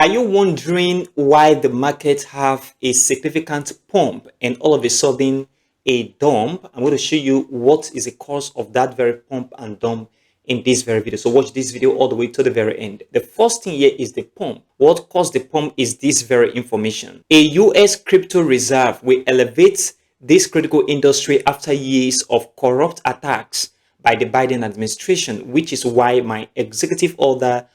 Are you wondering why the market have a significant pump and all of a sudden a dump? I'm going to show you what is the cause of that very pump and dump in this very video. So watch this video all the way to the very end. The first thing here is the pump. What caused the pump is this very information. A US crypto reserve will elevate this critical industry after years of corrupt attacks by the Biden administration, which is why my executive order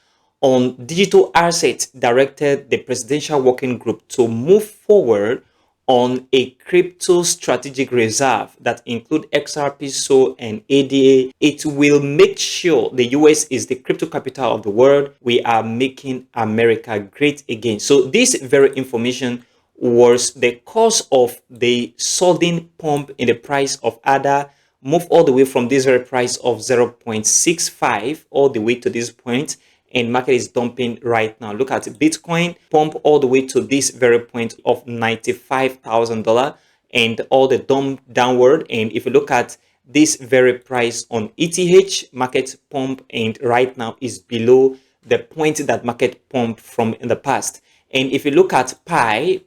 on digital assets directed the presidential working group to move forward on a crypto strategic reserve that include XRP, SO, and ADA. It will make sure the US is the crypto capital of the world. We are making America great again. So this very information was the cause of the sudden pump in the price of ADA, move all the way from this very price of 0.65 all the way to this point, and market is dumping right now. Look at Bitcoin pump all the way to this very point of $95,000 and all the dump downward. And if you look at this very price on ETH, market pump and right now is below the point that market pump from in the past. And if you look at Pi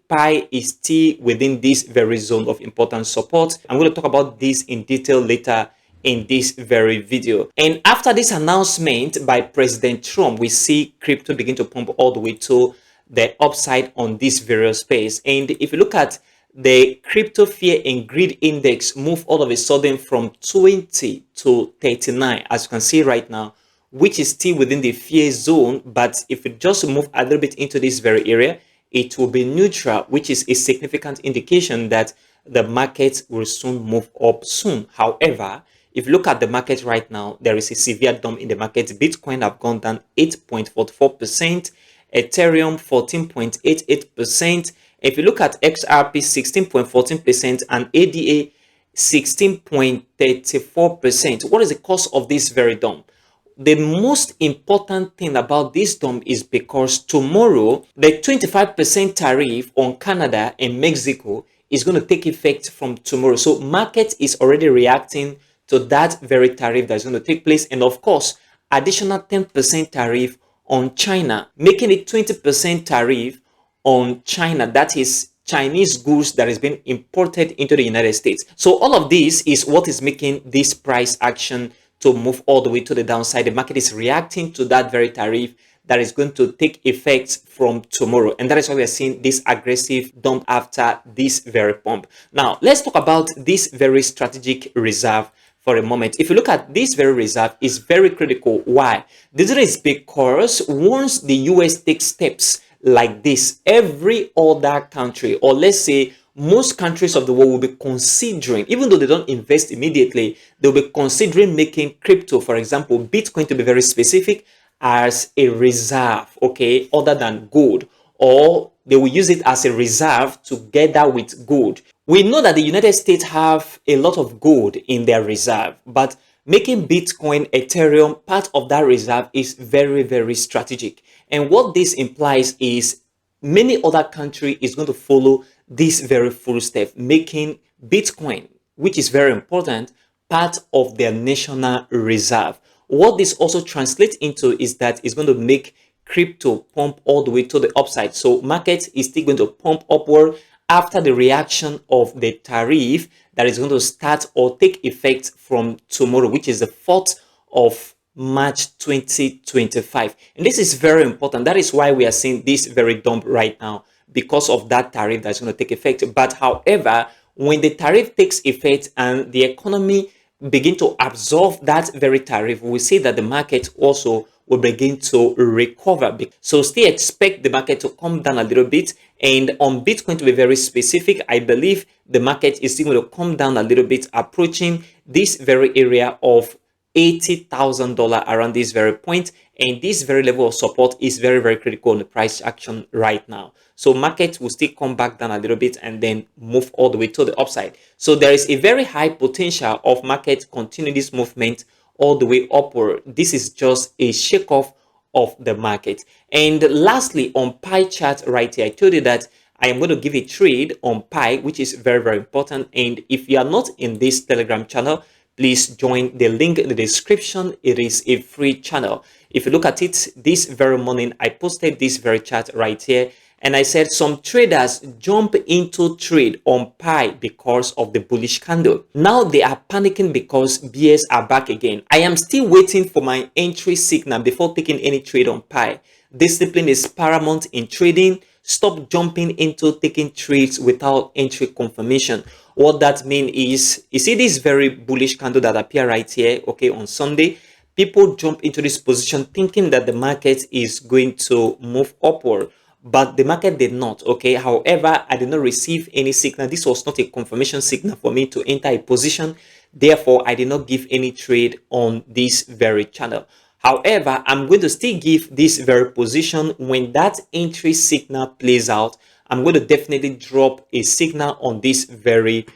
is still within this very zone of important support. I'm going to talk about this in detail later in this very video. And after this announcement by President Trump, we see crypto begin to pump all the way to the upside on this various space. And if you look at the crypto fear and greed index, move all of a sudden from 20 to 39, as you can see right now, which is still within the fear zone. But if it just move a little bit into this very area, it will be neutral, which is a significant indication that the market will soon move up soon. However, if you look at the market right now, there is a severe dump in the market. Bitcoin have gone down 8.44%, Ethereum 14.88%. If you look at XRP 16.14% and ADA 16.34%. What is the cause of this very dump? The most important thing about this dump is because tomorrow the 25% tariff on Canada and Mexico is going to take effect from tomorrow. So market is already reacting to that very tariff that's going to take place, and of course additional 10% tariff on China, making it 20% tariff on China. That is Chinese goods that has been imported into the United States. So all of this is what is making this price action to move all the way to the downside. The market is reacting to that very tariff that is going to take effect from tomorrow, and that is why we are seeing this aggressive dump after this very pump. Now let's talk about this very strategic reserve for a moment. If you look at this very reserve, is very critical. Why? This is because once the US takes steps like this, every other country, or let's say most countries of the world, will be considering, even though they don't invest immediately, they'll be considering making crypto, for example Bitcoin to be very specific, as a reserve, okay, other than gold, or they will use it as a reserve together with gold. We know that the United States have a lot of gold in their reserve, but making Bitcoin, Ethereum part of that reserve is very, very strategic. And what this implies is many other countries is going to follow this very full step, making Bitcoin, which is very important, part of their national reserve. What this also translates into is that it's going to make crypto pump all the way to the upside. So market is still going to pump upward after the reaction of the tariff that is going to start or take effect from tomorrow, which is the 4th of March 2025. And this is very important. That is why we are seeing this very dump right now, because of that tariff that's going to take effect. But however, when the tariff takes effect and the economy begin to absorb that very tariff, we see that the market also will begin to recover. So still expect the market to come down a little bit. And on Bitcoin, to be very specific, I believe the market is still going to come down a little bit, approaching this very area of $80,000 around this very point. And this very level of support is very, very critical in the price action right now. So market will still come back down a little bit and then move all the way to the upside. So there is a very high potential of market continue this movement all the way upward. This is just a shake off of the market. And lastly, on pie chart right here, I told you that I am going to give a trade on pie, which is very, very important. And if you are not in this Telegram channel, please join the link in the description. It is a free channel. If you look at it, this very morning, I posted this very chart right here. And I said some traders jump into trade on Pi because of the bullish candle. Now they are panicking because bears are back again. I am still waiting for my entry signal before taking any trade on Pi. Discipline is paramount in trading. Stop jumping into taking trades without entry confirmation. What that means is, you see this very bullish candle that appear right here, okay, on Sunday. People jump into this position thinking that the market is going to move upward, but the market did not. Okay, however, I did not receive any signal. This was not a confirmation signal for me to enter a position. Therefore, I did not give any trade on this very channel. However, I'm going to still give this very position. When that entry signal plays out, I'm going to definitely drop a signal on this very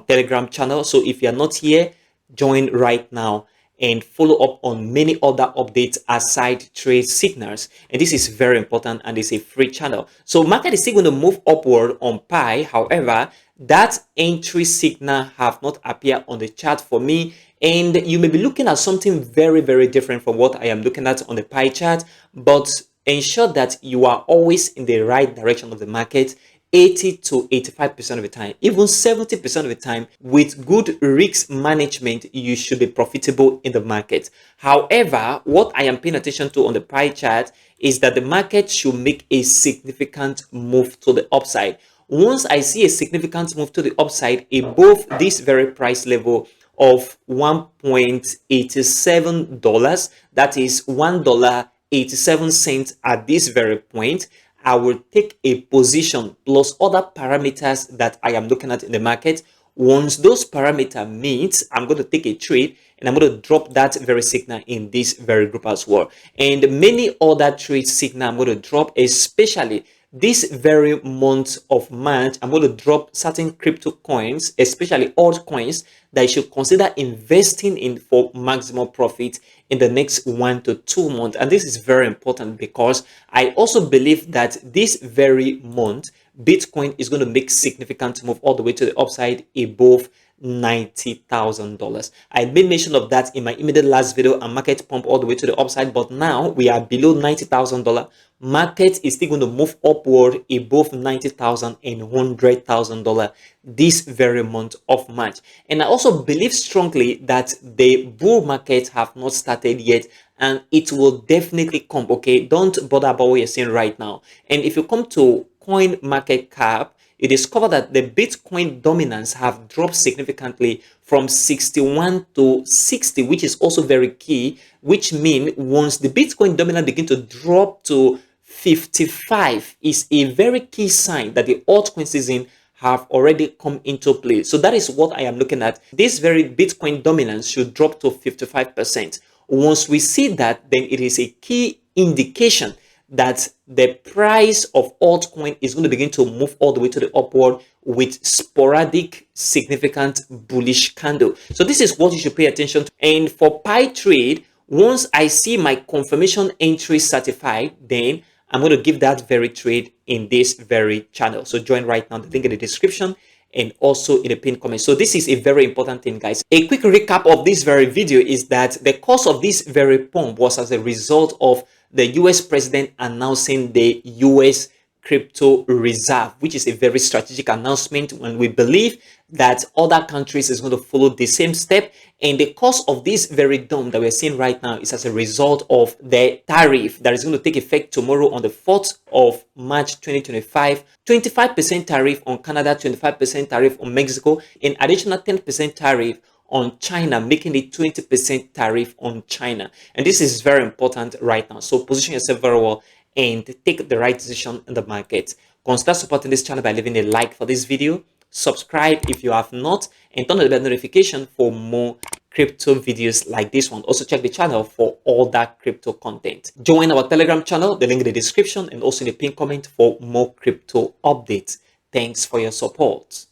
Telegram channel. So if you're not here, join right now and follow up on many other updates aside trade signals. And this is very important, and it's a free channel. So market is still going to move upward on Pi. However, that entry signal have not appeared on the chart for me. And you may be looking at something very, very different from what I am looking at on the pie chart, but ensure that you are always in the right direction of the market 80 to 85% of the time, even 70% of the time. With good risk management, you should be profitable in the market. However, what I am paying attention to on the pie chart is that the market should make a significant move to the upside. Once I see a significant move to the upside above this very price level of $1.87, that is $1.87 at this very point, I will take a position plus other parameters that I am looking at in the market. Once those parameters meet, I'm going to take a trade and I'm going to drop that very signal in this very group as well. And many other trade signal I'm going to drop, especially this very month of March. I'm going to drop certain crypto coins, especially altcoins, that you should consider investing in for maximum profit in the next 1 to 2 months. And this is very important because I also believe that this very month, Bitcoin is going to make significant move all the way to the upside above $90,000. I made mention of that in my immediate last video, and market pump all the way to the upside, but now we are below $90,000. Market is still going to move upward above $90,000 and $100,000 this very month of March. And I also believe strongly that the bull market have not started yet, and it will definitely come. Okay, don't bother about what you're seeing right now. And if you come to coin market cap, you discover that the Bitcoin dominance have dropped significantly from 61 to 60, which is also very key, which means once the Bitcoin dominance begin to drop to 55 is a very key sign that the altcoin season have already come into play. So that is what I am looking at. This very Bitcoin dominance should drop to 55%. Once we see that, then it is a key indication that the price of altcoin is going to begin to move all the way to the upward with sporadic significant bullish candle. So this is what you should pay attention to. And for Pi trade, once I see my confirmation entry certified, then I'm going to give that very trade in this very channel. So join right now, the link in the description and also in the pinned comment. So this is a very important thing, guys. A quick recap of this very video is that the cause of this very pump was as a result of the US president announcing the US crypto reserve, which is a very strategic announcement when we believe that other countries is going to follow the same step. And the cause of this very dump that we're seeing right now is as a result of the tariff that is going to take effect tomorrow on the 4th of March 2025. 25% tariff on Canada, 25% tariff on Mexico, and additional 10% tariff on China, making it 20% tariff on China. And this is very important right now. So position yourself very well and take the right decision in the market. Consider supporting this channel by leaving a like for this video, subscribe if you have not, and turn on the bell notification for more crypto videos like this one. Also check the channel for all that crypto content. Join our Telegram channel, the link in the description and also in the pinned comment for more crypto updates. Thanks for your support.